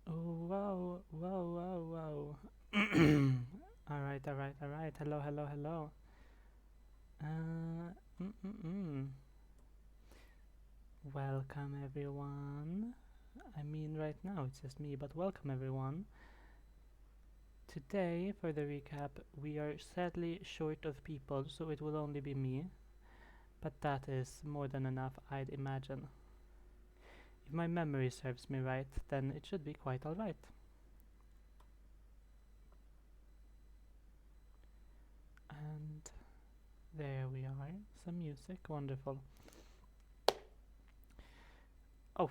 Oh, wow, wow, wow, wow. Alright, alright, alright. Hello, hello, hello. Uh, mm-mm-mm. Welcome, everyone. I mean, right now it's just me, but welcome, everyone. Today, for the recap, we are sadly short of people, so it will only be me. But that is more than enough, I'd imagine. If my memory serves me right, then it should be quite alright. And there we are. Some music, wonderful. Oh,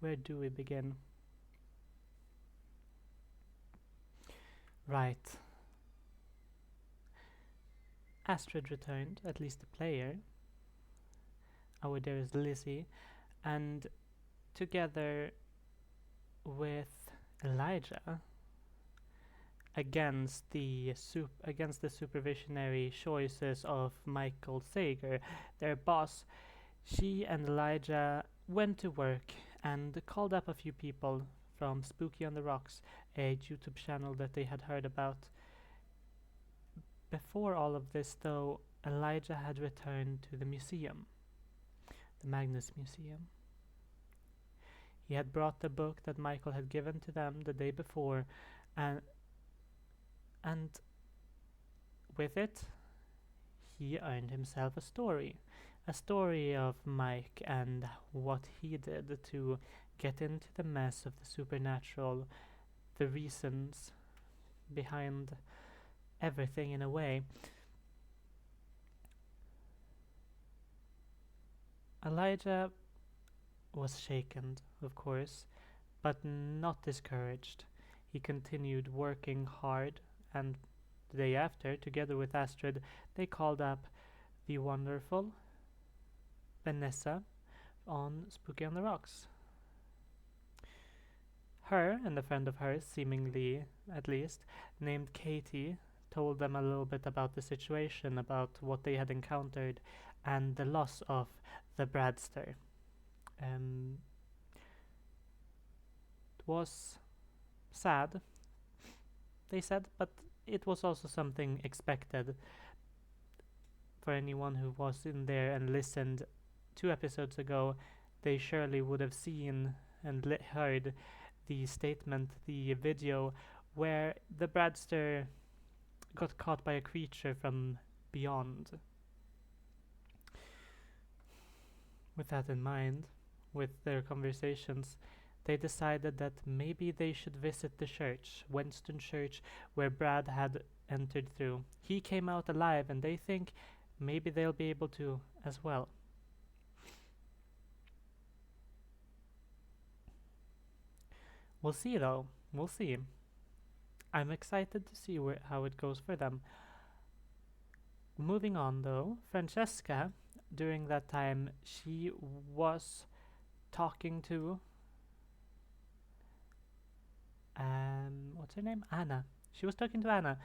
where do we begin? Right. Astrid returned, at least the player. Our dearest Lizzie, and together with Elijah against the supervisionary choices of Michael Sager, their boss, she and Elijah went to work and called up a few people from Spooky on the Rocks, a YouTube channel that they had heard about. Before all of this, though, Elijah had returned to the museum, the Magnus Museum. He had brought the book that Michael had given to them the day before, and and with it, he earned himself a story of Mike and what he did to get into the mess of the supernatural, the reasons behind everything in a way. Elijah was shaken, of course, but not discouraged. He continued working hard, and the day after, together with Astrid, they called up the wonderful Vanessa on Spooky on the Rocks. Her and a friend of hers, seemingly at least, named Katie, told them a little bit about the situation, about what they had encountered, and the loss of the Bradster. It was sad, they said, but it was also something expected for anyone who was in there and listened 2 episodes ago. They surely would have seen and heard the statement, the video where the Bradster got caught by a creature from beyond. With that in mind, with their conversations, they decided that maybe they should visit the church, Winston Church, where Brad had entered through. He came out alive, and they think maybe they'll be able to as well. We'll see, though. We'll see. I'm excited to see how it goes for them. Moving on, though, Francesca, during that time, she was talking to what's her name? Anna. She was talking to Anna,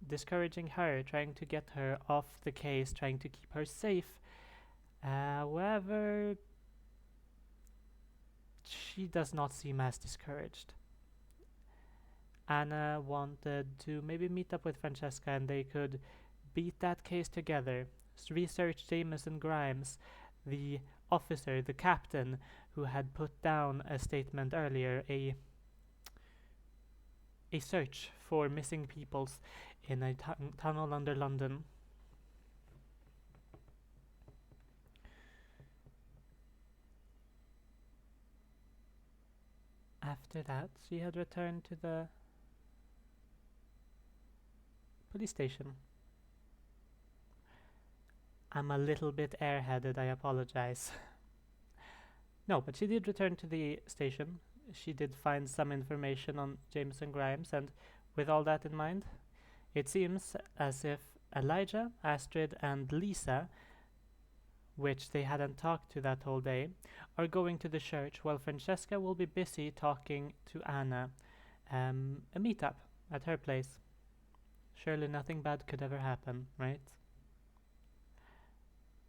discouraging her, trying to get her off the case, trying to keep her safe. However, she does not seem as discouraged. Anna wanted to maybe meet up with Francesca and they could beat that case together. Research Jameson Grimes, the officer, the captain, who had put down a statement earlier, a search for missing peoples in a tunnel under London. After that, she had returned to the police station. I'm a little bit airheaded, I apologize. No, but she did return to the station. She did find some information on Jameson Grimes, and with all that in mind, it seems as if Elijah, Astrid, and Lisa, which they hadn't talked to that whole day, are going to the church while Francesca will be busy talking to Anna. A meetup at her place. Surely nothing bad could ever happen, right?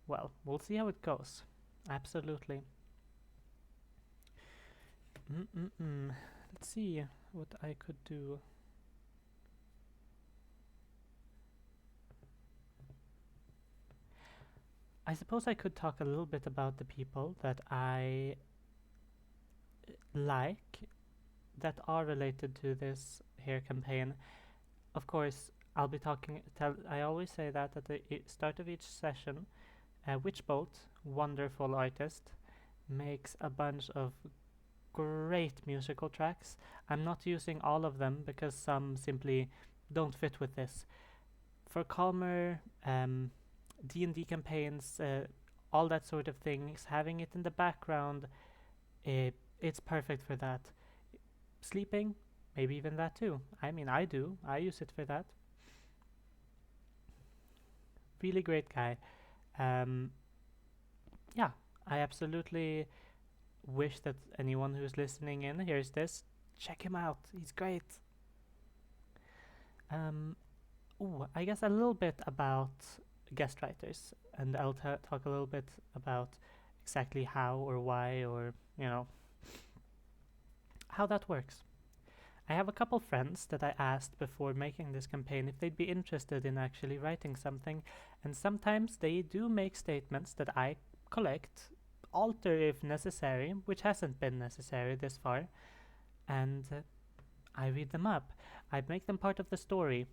Well, we'll see how it goes. Absolutely. Let's see what I could do. I suppose I could talk a little bit about the people that I like that are related to this here campaign. Of course, I'll be talking. I always say that at the start of each session. Witchbolt, wonderful artist, makes a bunch of great musical tracks. I'm not using all of them because some simply don't fit with this. For calmer D&D campaigns, all that sort of things, having it in the background, it's perfect for that. Sleeping, maybe even that too. I mean, I do. I use it for that. Really great guy. Yeah, I absolutely wish that anyone who's listening in hears this. Check him out. He's great. I guess a little bit about guest writers, and I'll talk a little bit about exactly how or why or how that works. I have a couple friends that I asked before making this campaign if they'd be interested in actually writing something, and sometimes they do make statements that I collect, alter if necessary, which hasn't been necessary this far, and I read them up. I make them part of the story.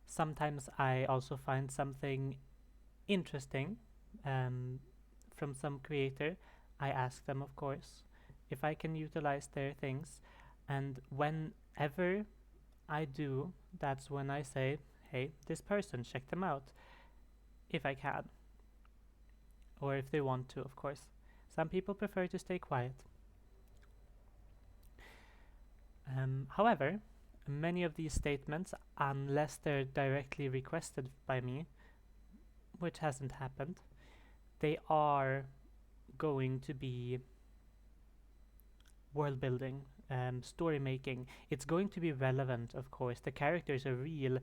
Sometimes I also find something interesting from some creator. I ask them, of course, if I can utilize their things, and whenever I do, that's when I say, hey, this person, check them out, if I can, or if they want to, of course. Some people prefer to stay quiet. However, many of these statements, unless they're directly requested by me, which hasn't happened, they are going to be world building, story making. It's going to be relevant, of course. The characters are real,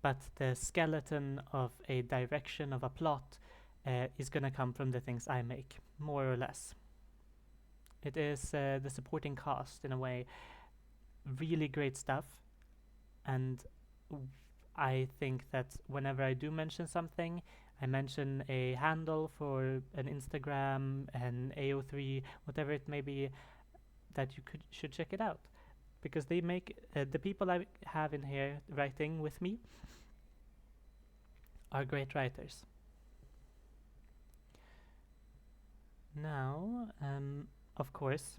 but the skeleton of a direction of a plot is going to come from the things I make, more or less. It is the supporting cast in a way. Really great stuff, and I think that whenever I do mention something, I mention a handle for an Instagram, an AO3, whatever it may be, that you should check it out, because they make the people I have in here writing with me are great writers. Now, of course,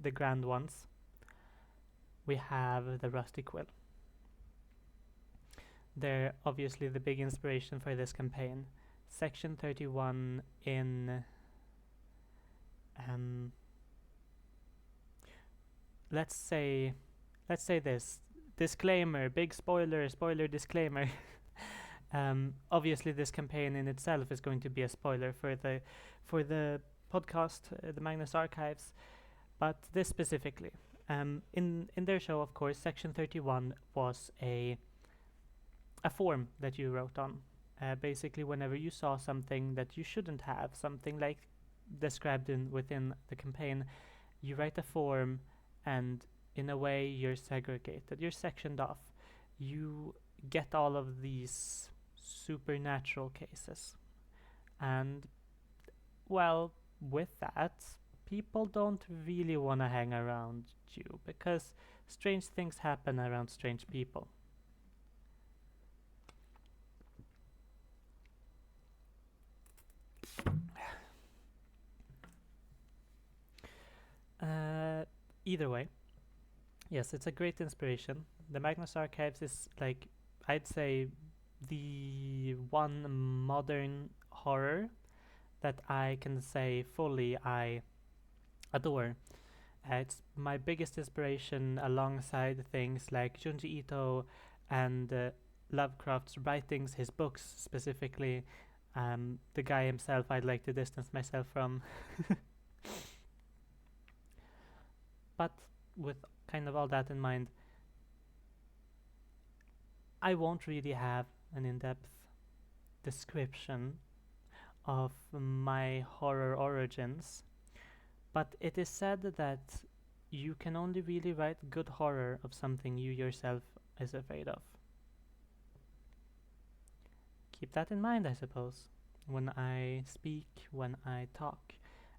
the grand ones. We have the Rusty Quill. They're obviously the big inspiration for this campaign. Section 31 in let's say this disclaimer, big spoiler disclaimer. Obviously this campaign in itself is going to be a spoiler for the podcast, the Magnus Archives, but this specifically, in their show, of course, Section 31 was a form that you wrote on. Basically, whenever you saw something that you shouldn't have, something like described within the campaign, you write a form, and in a way you're segregated, you're sectioned off. You get all of these supernatural cases, and well, with that, people don't really want to hang around you because strange things happen around strange people. Either way, yes, it's a great inspiration. The Magnus Archives is, like, I'd say, the one modern horror that I can say fully I adore. It's my biggest inspiration alongside things like Junji Ito and Lovecraft's writings, his books specifically. The guy himself I'd like to distance myself from. But with kind of all that in mind, I won't really have an in-depth description of my horror origins, but it is said that you can only really write good horror of something you yourself is afraid of. Keep that in mind, I suppose, when I speak, when I talk,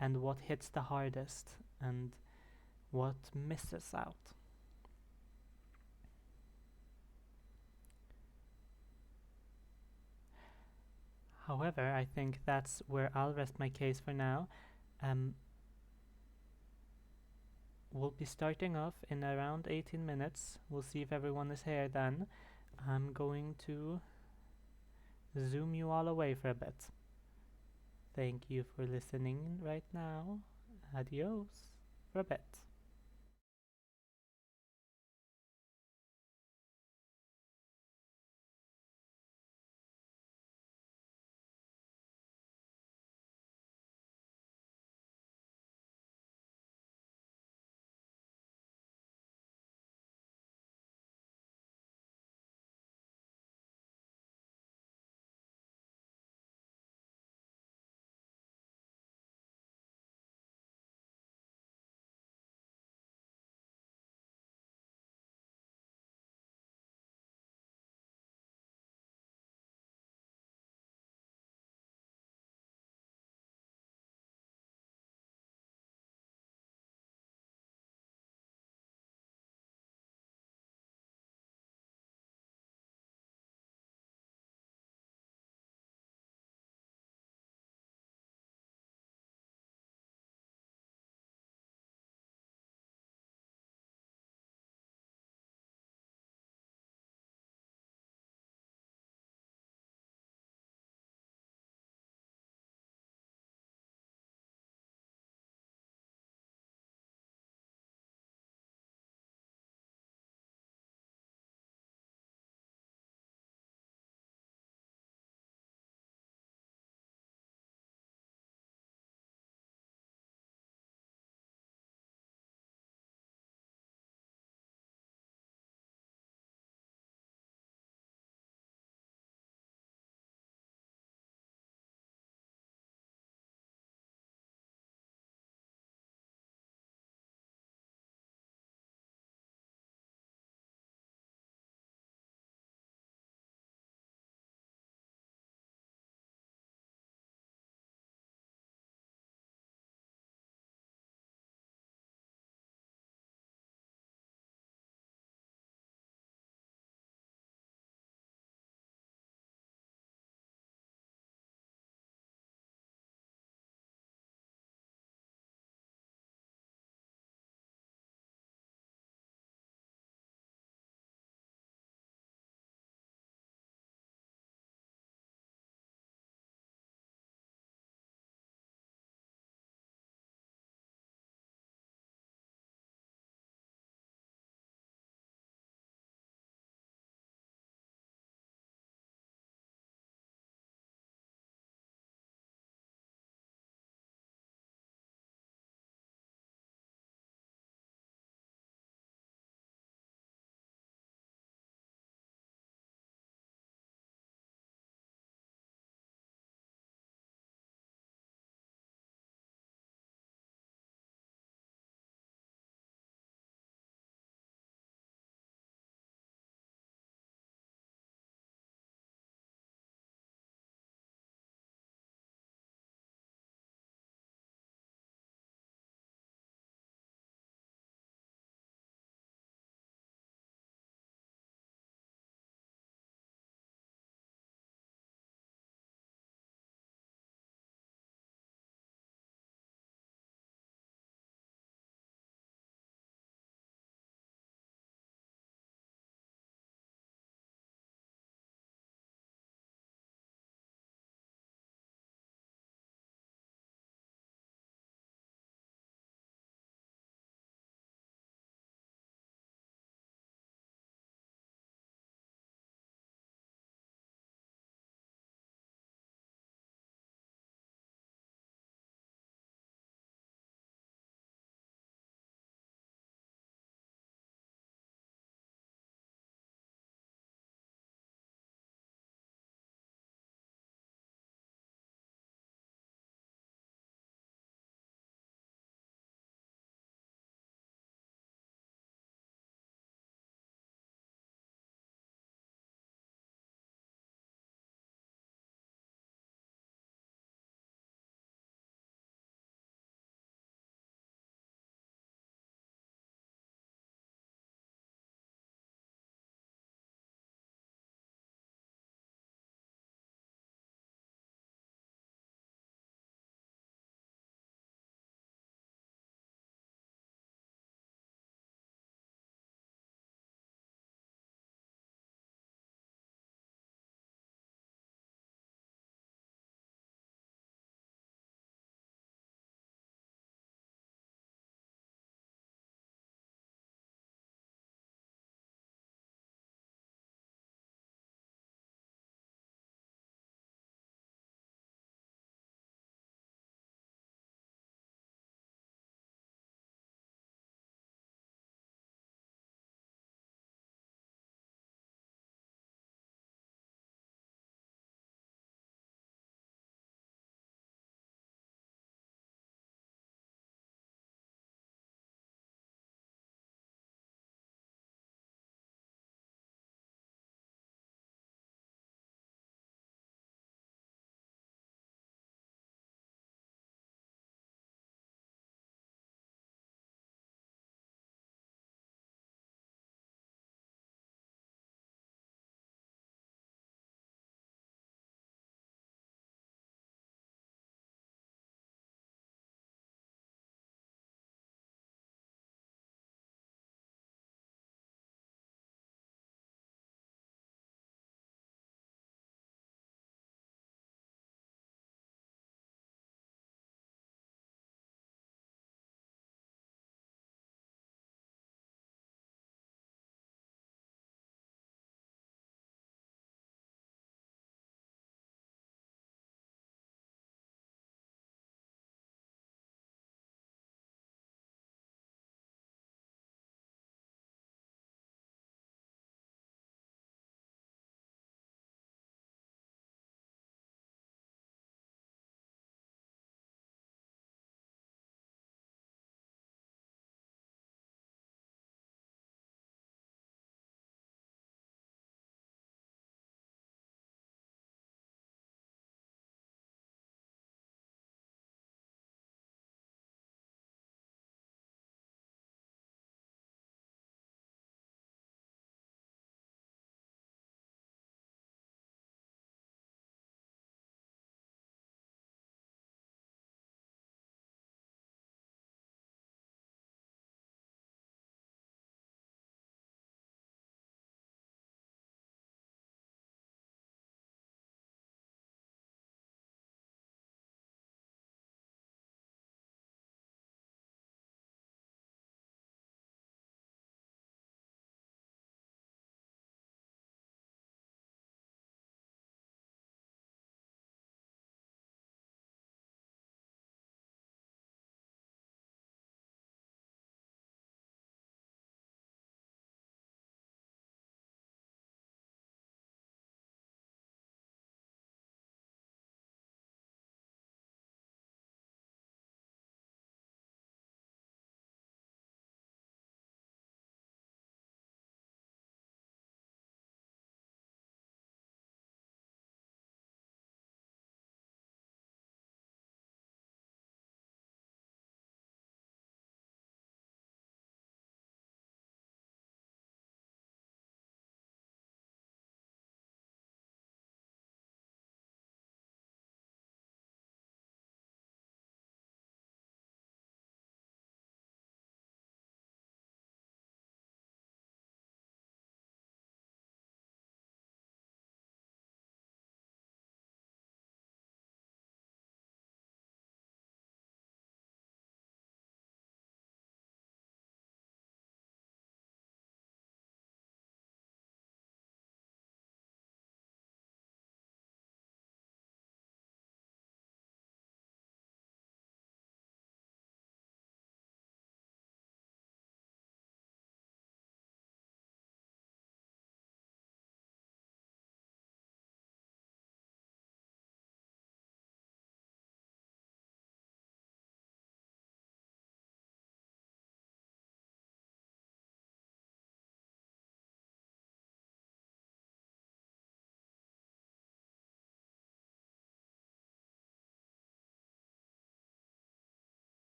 and what hits the hardest and what misses out. However, I think that's where I'll rest my case for now. Um, we'll be starting off in around 18 minutes. We'll see if everyone is here then. I'm going to zoom you all away for a bit. Thank you for listening right now. Adios for a bit.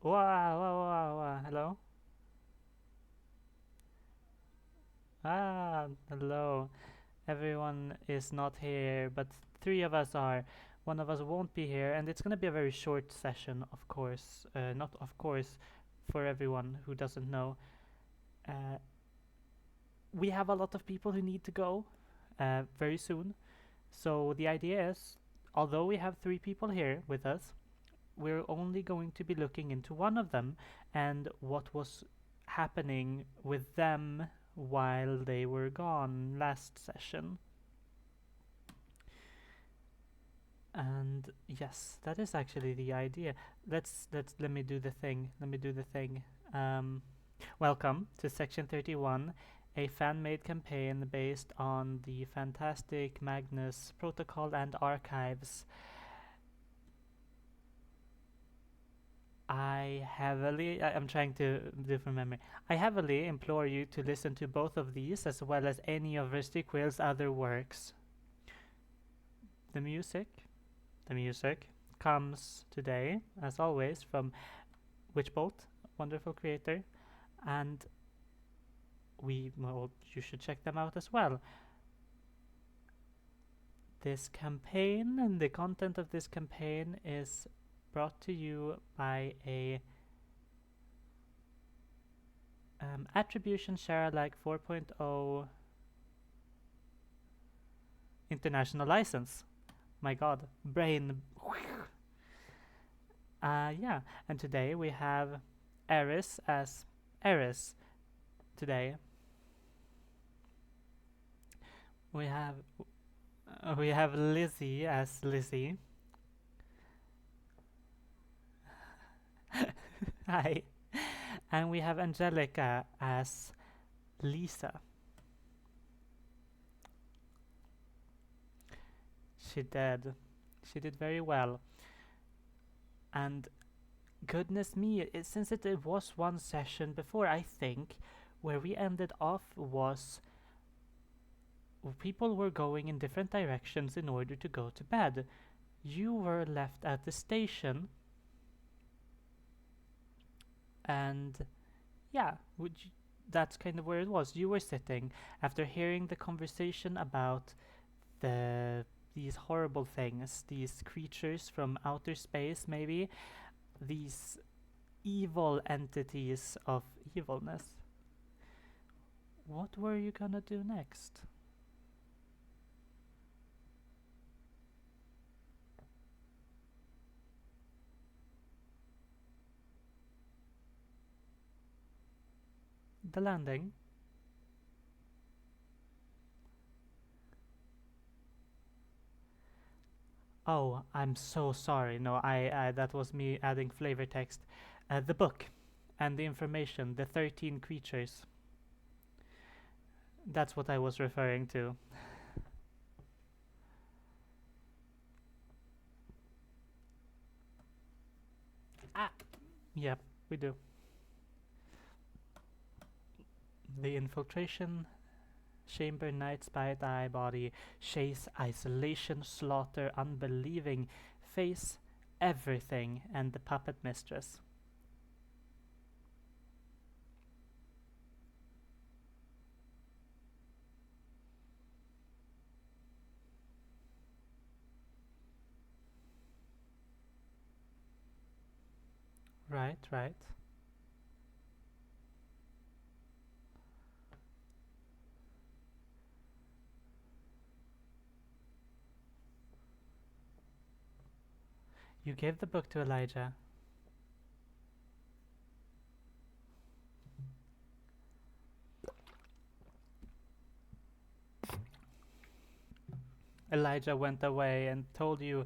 Wow, wow, wow, wow. Hello? Hello. Everyone is not here, but three of us are. One of us won't be here, and it's going to be a very short session, of course. Not of course, for everyone who doesn't know. Uh, we have a lot of people who need to go very soon. So the idea is, although we have three people here with us, we're only going to be looking into one of them and what was happening with them while they were gone last session. And yes, that is actually the idea. Let me do the thing. Welcome to Section 31, a fan-made campaign based on the fantastic Magnus Protocol and Archives. I'm trying to do from memory. I heavily implore you to listen to both of these as well as any of Rusty Quill's other works. The music comes today, as always, from Witchbolt, wonderful creator, and you should check them out as well. This campaign and the content of this campaign is brought to you by a Attribution Share Alike 4.0 international license. My god, brain. Yeah, and today we have Eris as Eris. Today we have Lizzie as Lizzie. Hi. And we have Angelica as Lisa. She did very well. And goodness me, since it was one session before, I think, where we ended off was people were going in different directions in order to go to bed. You were left at the station, and yeah, that's kind of where it was. You were sitting after hearing the conversation about these horrible things, these creatures from outer space, maybe these evil entities of evilness. What were you gonna do next? The landing. Oh, I'm so sorry. No, I that was me adding flavor text. The book and the information, the 13 creatures. That's what I was referring to. Yep, we do. The infiltration, chamber, night, spite, eye, body, chase, isolation, slaughter, unbelieving, face, everything, and the puppet mistress. Right. You gave the book to Elijah. Elijah went away and told you,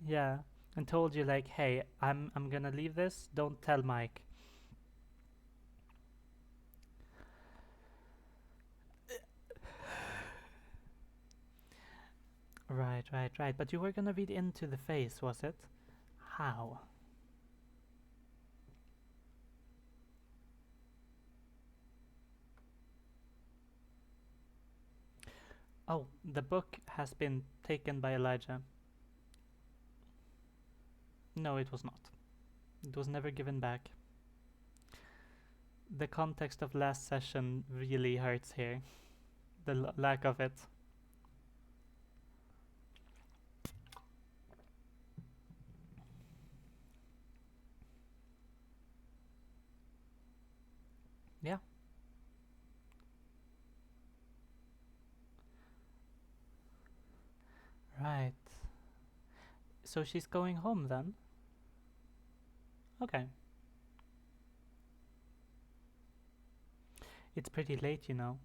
yeah, and told you like, hey, I'm gonna leave this. Don't tell Mike. Right. But you were gonna read into the face, was it? How? Oh, the book has been taken by Elijah. No, it was not. It was never given back. The context of last session really hurts here. The lack of it. Yeah. Right. So she's going home then? Okay. It's pretty late, you know.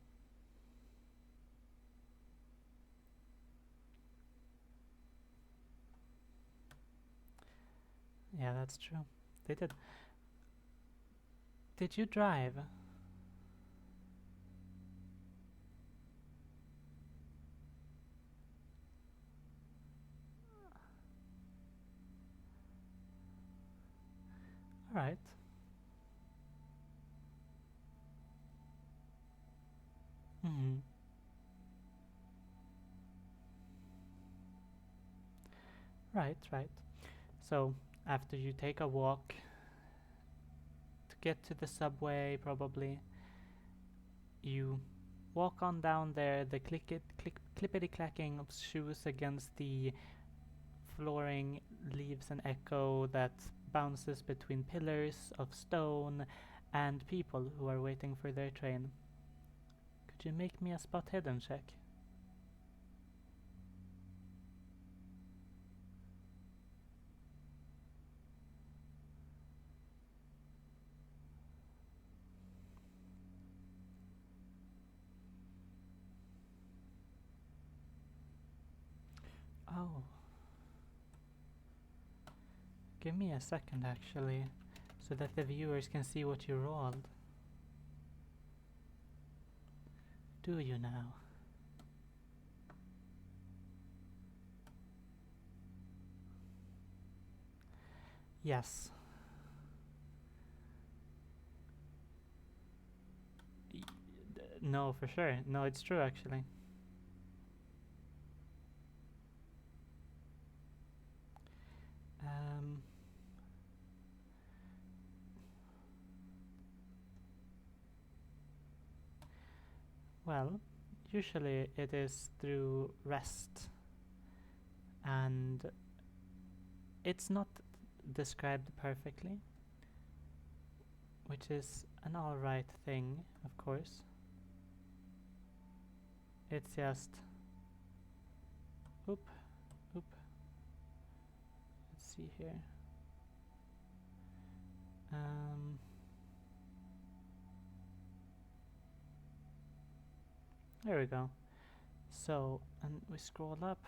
Yeah, that's true. They did. Did you drive? Alright. Mm-hmm. Right, right. So, after you take a walk to get to the subway, probably, you walk on down there, the clippity clacking of shoes against the flooring leaves an echo that bounces between pillars of stone and people who are waiting for their train. Could you make me a spot hidden check? Oh, give me a second actually, so that the viewers can see what you rolled. Do you now? Yes. No, for sure. No, it's true actually. Um, well, usually it is through rest, and it's not described perfectly, which is an alright thing, of course. It's just. Oop, oop. Let's see here. Um, there we go. So, and we scroll up.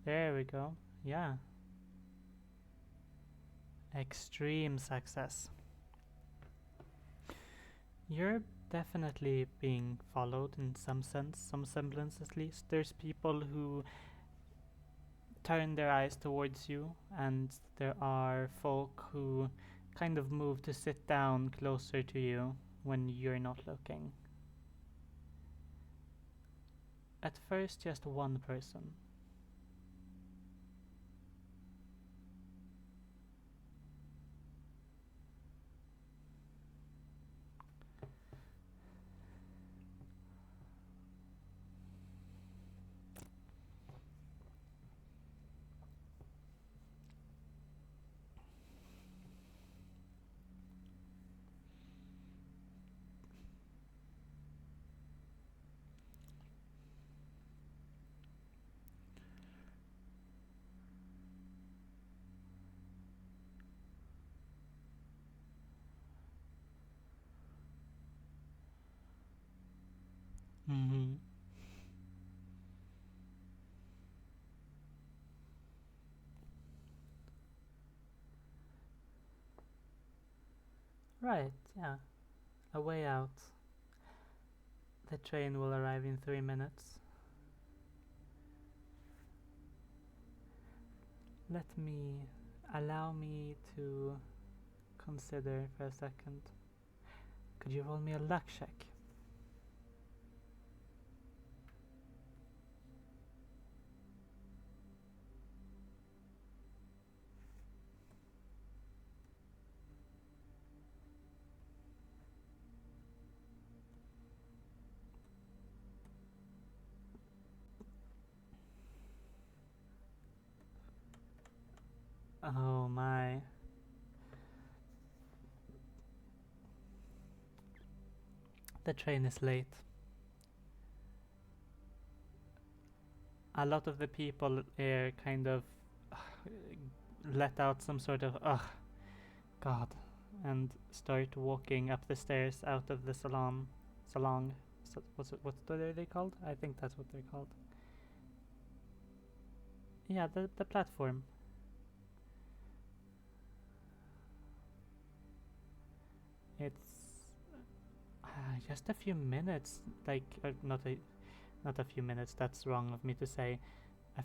There we go. Yeah. Extreme success. You're definitely being followed in some sense, some semblance at least. There's people who turn their eyes towards you, and there are folk who kind of move to sit down closer to you when you're not looking. At first, just one person. Mm-hmm. Right, yeah. A way out. The train will arrive in 3 minutes. Allow me to consider for a second. Could you roll me a luck check? Oh my. The train is late. A lot of the people here kind of let out some sort of ugh, God, and start walking up the stairs out of the salon. Salon. What's they called? I think that's what they're called. Yeah, the platform. It's just a few minutes. Like not a few minutes. That's wrong of me to say.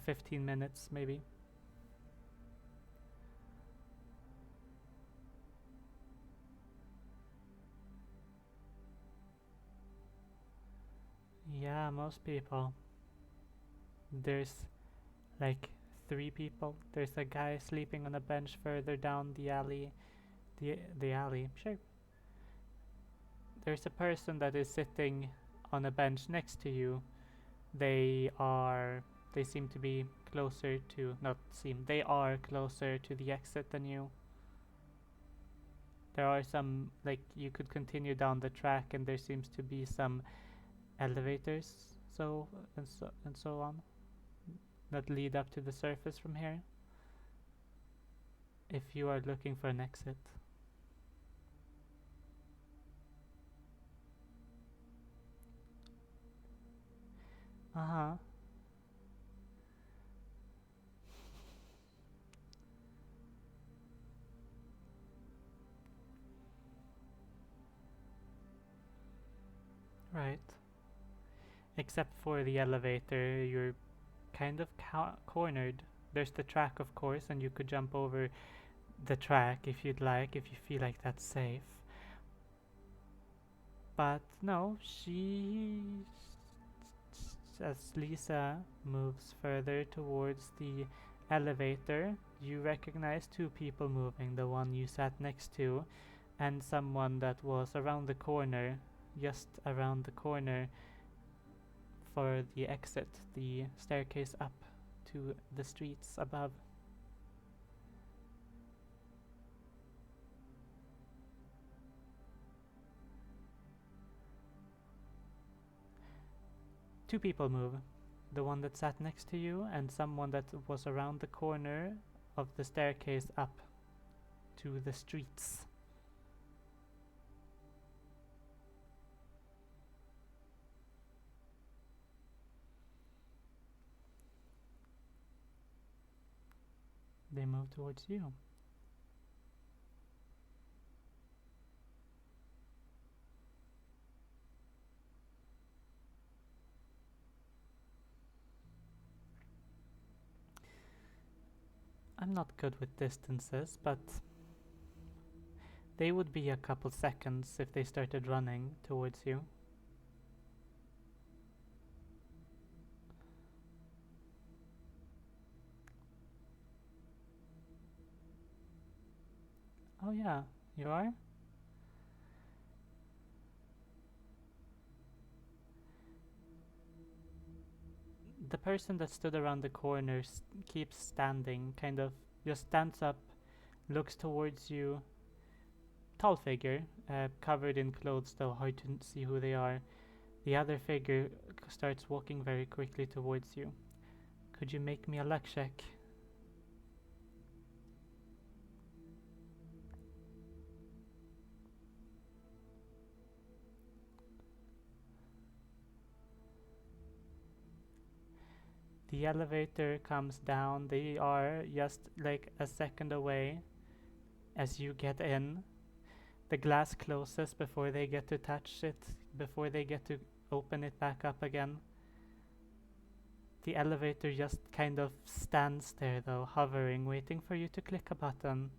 15 minutes maybe. Yeah, most people. There's like 3 people. There's a guy sleeping on a bench further down the alley. The alley. Sure. There's a person that is sitting on a bench next to you. They are. They seem to be closer to. Not seem. They are closer to the exit than you. There are some, like, you could continue down the track, and there seems to be some elevators, so on, that lead up to the surface from here. If you are looking for an exit. Uh huh. Right. Except for the elevator, you're kind of cornered. There's the track, of course, and you could jump over the track if you'd like, if you feel like that's safe. But no, as Lisa moves further towards the elevator, you recognize 2 people moving, the one you sat next to, and someone that was around the corner, just around the corner for the exit, the staircase up to the streets above. Two people move. The one that sat next to you and someone that was around the corner of the staircase up to the streets. They move towards you. I'm not good with distances, but they would be a couple seconds if they started running towards you. Oh yeah, you are? The person that stood around the corner keeps standing, kind of just stands up, looks towards you. Tall figure, covered in clothes, though hard to see who they are. The other figure starts walking very quickly towards you. Could you make me a luck check? The elevator comes down. They are just like a second away as you get in. The glass closes before they get to touch it, before they get to open it back up again. The elevator just kind of stands there though, hovering, waiting for you to click a button.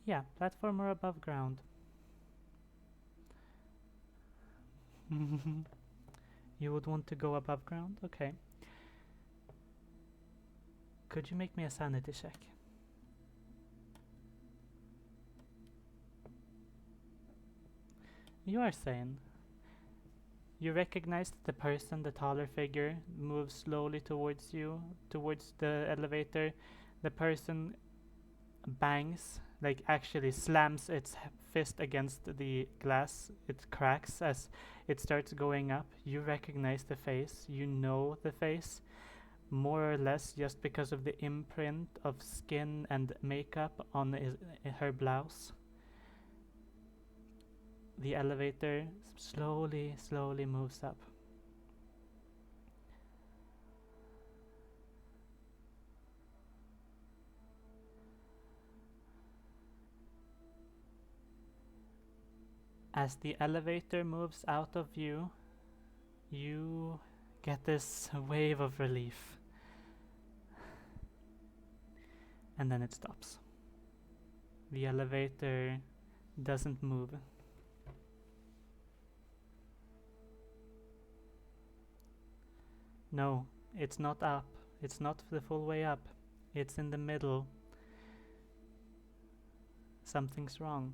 Yeah, platform or above ground. You would want to go above ground? Okay. Could you make me a sanity check? You are sane. You recognize that the person, the taller figure, moves slowly towards you, towards the elevator. The person bangs, like actually slams its fist against the glass. It cracks as it starts going up. You recognize the face. You know the face, more or less just because of the imprint of skin and makeup on her blouse. The elevator slowly moves up. As the elevator moves out of view, you get this wave of relief. And then it stops. The elevator doesn't move. No, it's not up. It's not the full way up. It's in the middle. Something's wrong.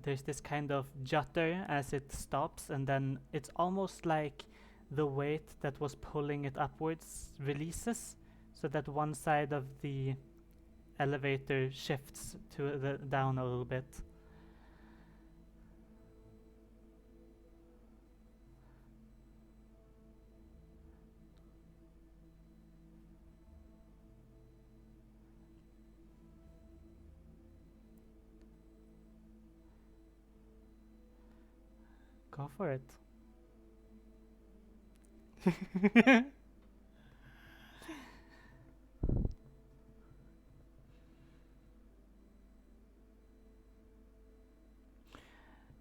There's this kind of jutter as it stops, and then it's almost like the weight that was pulling it upwards releases, so that one side of the elevator shifts to the down a little bit. Go for it.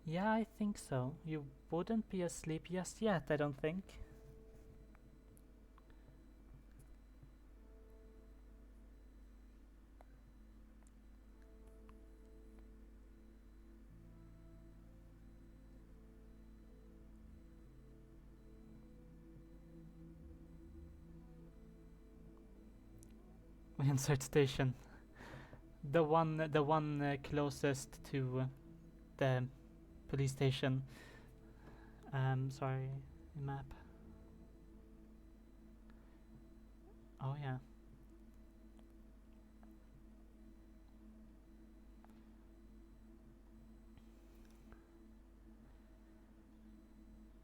Yeah, I think so. You wouldn't be asleep just yet, I don't think. We insert station. The one closest to the police station. Sorry, map. Oh yeah.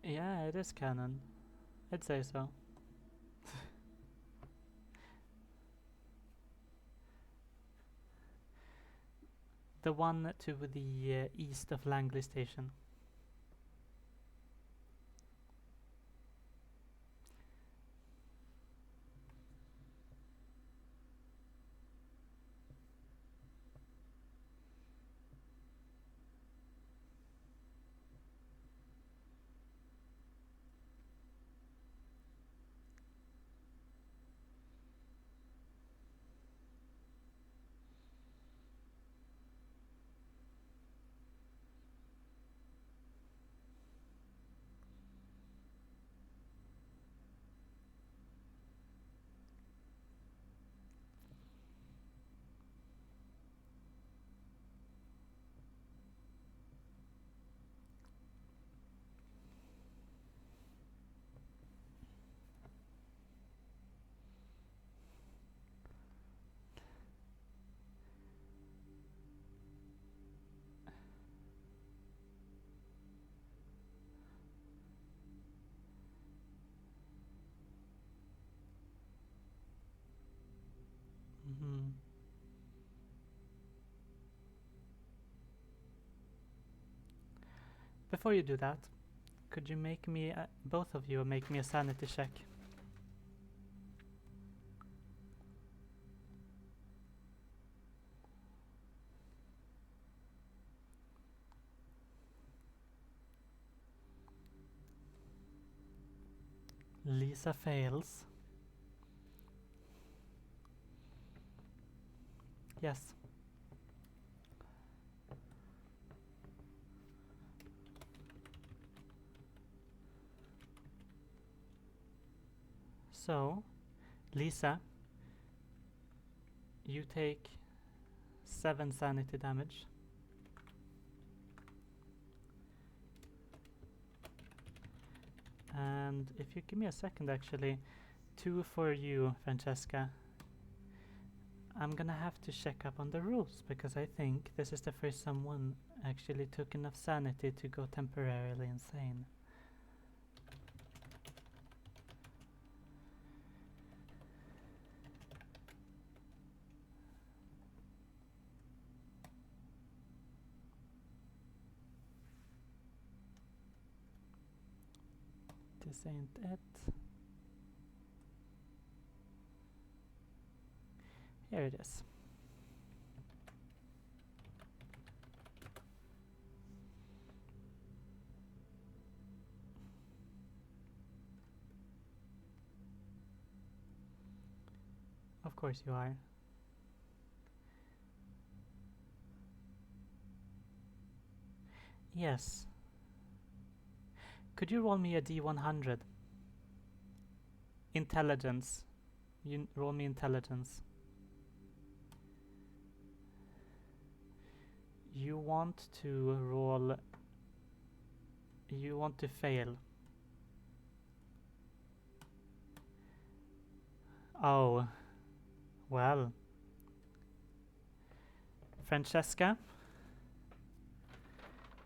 Yeah, it is canon. I'd say so. The one to the east of Langley station. Mm-hmm. Before you do that, could you make me, both of you, make me a sanity check? Lisa fails. Yes. So, Lisa, you take 7 sanity damage. And if you give me a second, actually, 2 for you, Francesca. I'm gonna have to check up on the rules, because I think this is the first someone actually took enough sanity to go temporarily insane. This ain't it. Here it is. Of course you are. Yes. Could you roll me a D100? Intelligence. You roll me intelligence. You want to roll... You want to fail. Oh. Well. Francesca,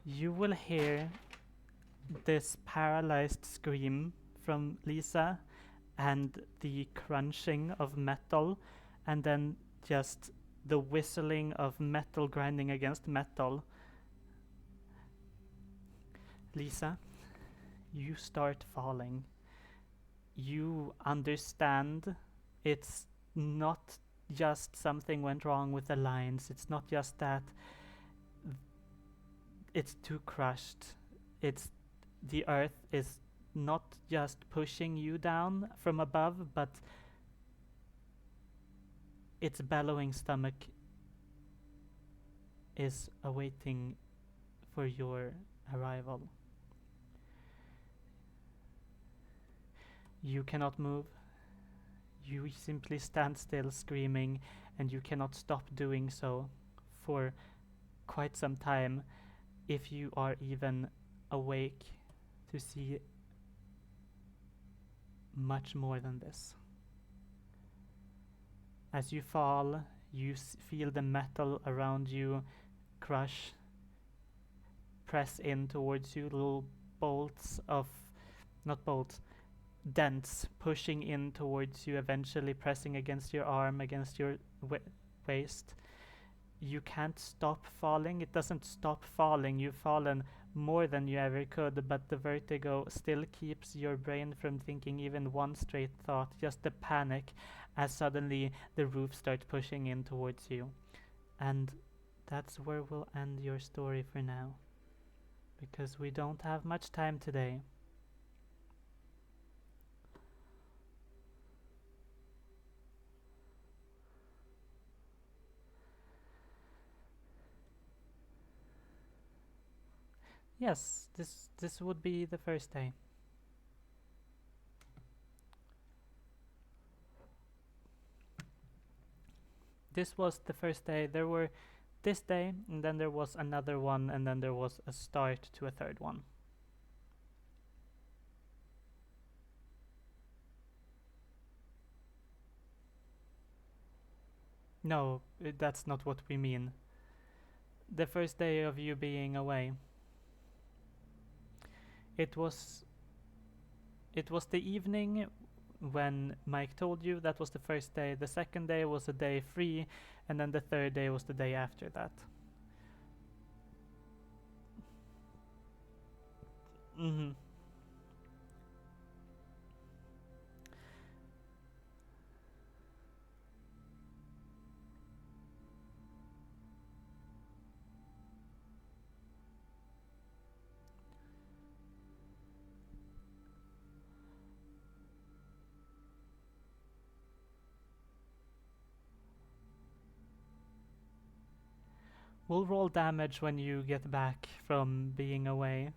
you will hear this paralyzed scream from Lisa and the crunching of metal, and then just the whistling of metal grinding against metal. Lisa, you start falling. You understand it's not just something went wrong with the lines. It's not just that it's too crushed. It's the earth is not just pushing you down from above, but its bellowing stomach is awaiting for your arrival. You cannot move. You simply stand still screaming, and you cannot stop doing so for quite some time, if you are even awake to see much more than this. As you fall, you feel the metal around you crush, press in towards you, little bolts of, not bolts, dents pushing in towards you, eventually pressing against your arm, against your waist. You can't stop falling. It doesn't stop falling. You've fallen more than you ever could, but the vertigo still keeps your brain from thinking even one straight thought, just the panic as suddenly the roof starts pushing in towards you. And that's where we'll end your story for now, because we don't have much time today. Yes, this would be the first day. This was the first day. There were this day, and then there was another one, and then there was a start to a third one. No, that's not what we mean. The first day of you being away. It was the evening when Mike told you. That was the first day. The second day was a day free, and then the third day was the day after that. Mm-hmm. We'll roll damage when you get back from being away.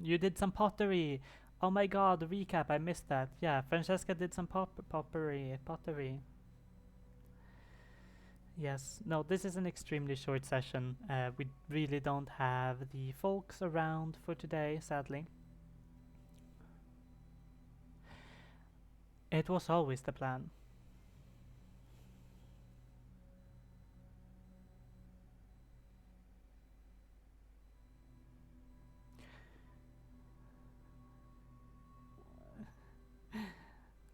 You did some pottery. Oh my god, recap, I missed that. Yeah, Francesca did some pottery. Yes, no, this is an extremely short session. We really don't have the folks around for today, sadly. It was always the plan.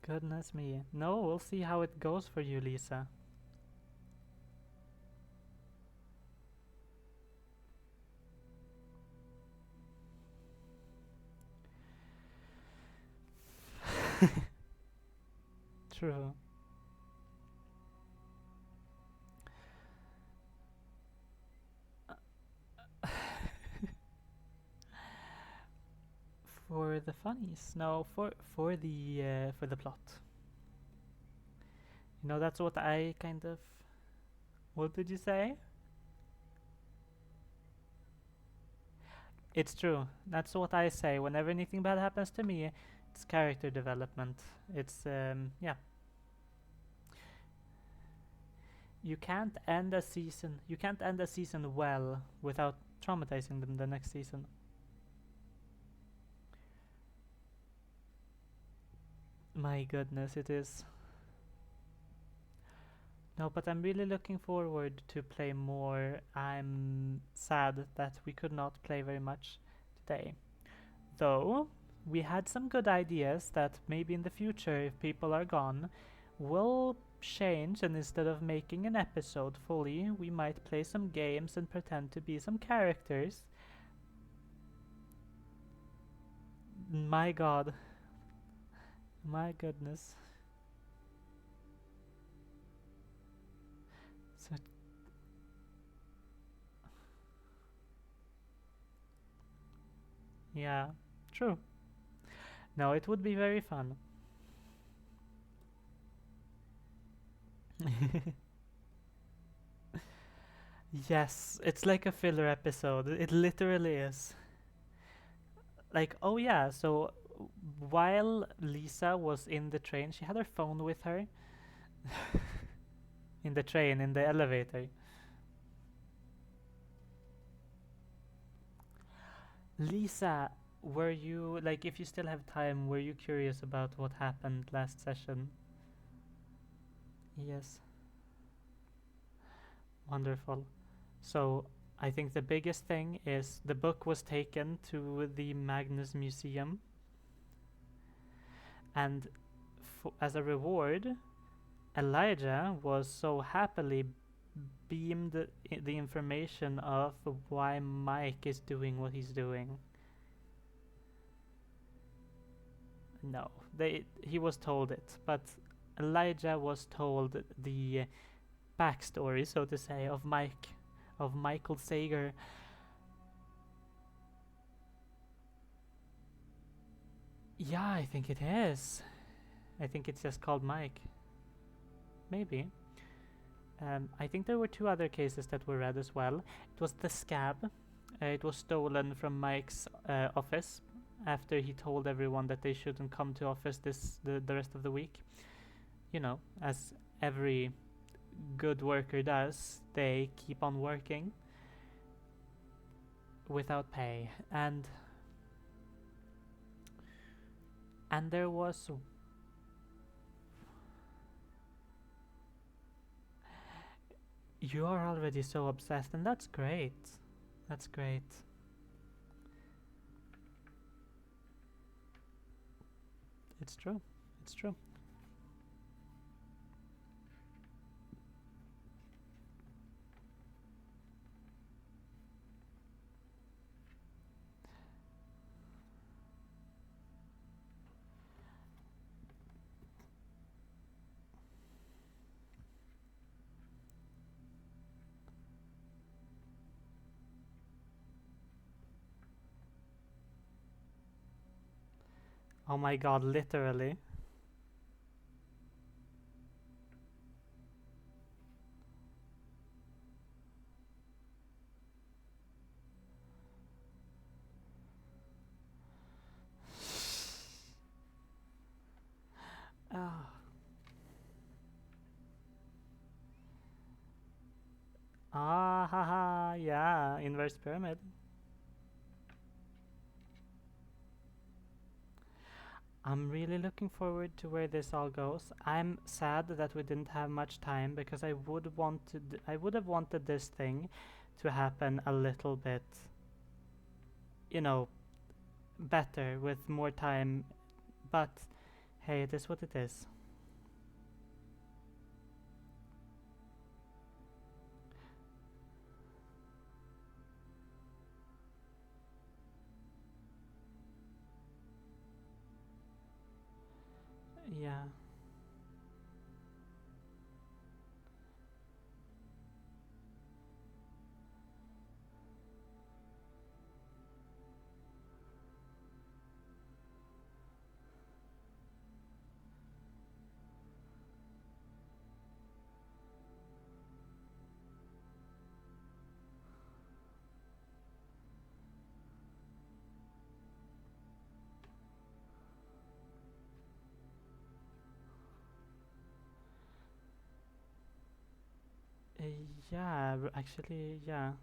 Goodness me. No, we'll see how it goes for you, Lisa. True. For the funnies. No, for the plot. You know, that's what I kind of. What did you say? It's true. That's what I say. Whenever anything bad happens to me, it's character development. It's yeah. You can't end a season. You can't end a season well without traumatizing them the next season. My goodness, it is. No, but I'm really looking forward to play more. I'm sad that we could not play very much today. Though, we had some good ideas that maybe in the future, if people are gone, we'll change, and instead of making an episode fully, we might play some games and pretend to be some characters. My god. My goodness. So yeah, true. No, it would be very fun. Yes, it's like a filler episode. It literally is. Like, oh yeah, so while Lisa was in the train, she had her phone with her in the train, in the elevator. Lisa, were you, like, if you still have time, were you curious about what happened last session? Yes, wonderful. So, I think the biggest thing is the book was taken to the Magnus Museum, and as a reward, Elijah was so happily beamed the information of why Mike is doing what he's doing. No, he was told it, but Elijah was told the backstory, so to say, of Michael Sager. Yeah, I think it is. I think it's just called Mike. Maybe. I think there were two other cases that were read as well. It was the scab. It was stolen from Mike's office after he told everyone that they shouldn't come to office the rest of the week. You know, as every good worker does, they keep on working without pay. And there was. You are already so obsessed, and that's great. That's great. It's true. It's true. Oh my god, literally. Ah, haha, yeah, inverse pyramid. I'm really looking forward to where this all goes. I'm sad that we didn't have much time because I would have wanted this thing to happen a little bit, you know, better with more time, but hey, it is what it is. Yeah. Uh, yeah, actually, yeah.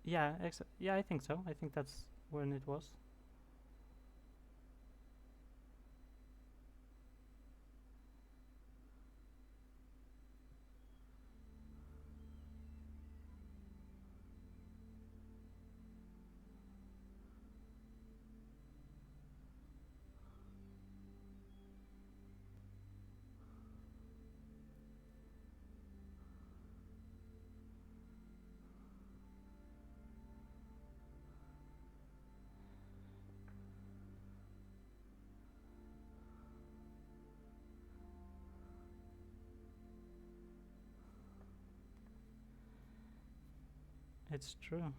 Yeah, yeah, I think so. I think that's when it was. It's true.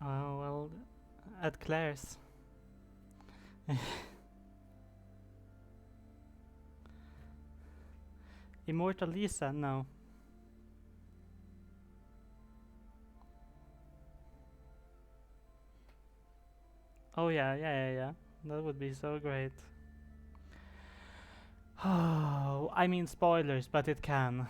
Oh, well, at Claire's. Immortal Lisa, no. Oh, yeah, yeah, yeah, yeah. That would be so great. Oh, I mean spoilers, but it can.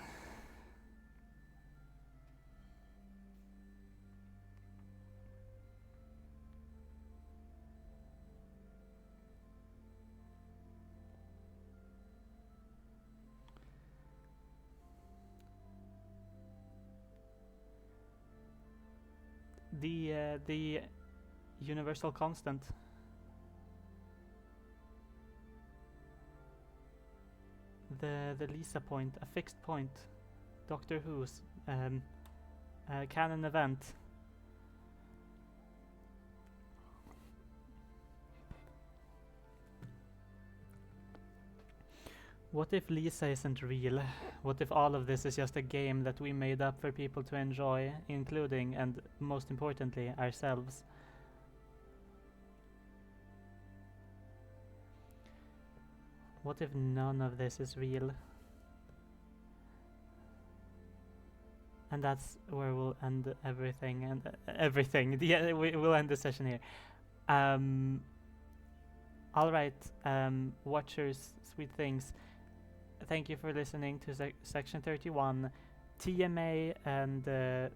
The universal constant, the Lisa point, a fixed point, Doctor Who's canon event. What if Lisa isn't real? What if all of this is just a game that we made up for people to enjoy, including and most importantly ourselves? What if none of this is real? And that's where we'll end everything and everything. Yeah, we'll end the session here. Um, all right, watchers, sweet things. Thank you for listening to section 31, TMA and the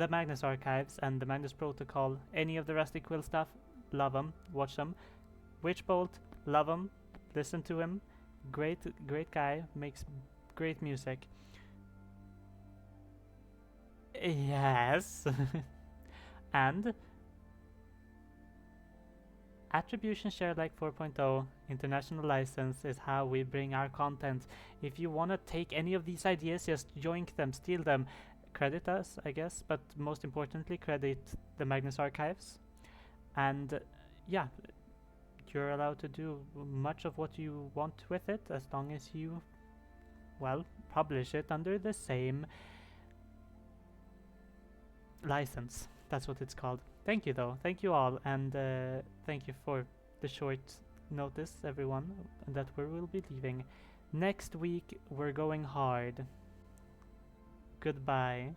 Magnus Archives and the Magnus Protocol. Any of the Rusty Quill stuff, love them, watch them. Witchbolt, love him, listen to him. Great, great guy, makes great music. Yes. And Attribution Share Like 4.0 international license is how we bring our content. If you want to take any of these ideas, just yoink them, steal them, credit us, I guess, but most importantly, credit the Magnus Archives. And yeah, you're allowed to do much of what you want with it as long as you, well, publish it under the same license. That's what it's called. Thank you, though. Thank you all, and thank you for the short notice, everyone, that we will be leaving. Next week, we're going hard. Goodbye.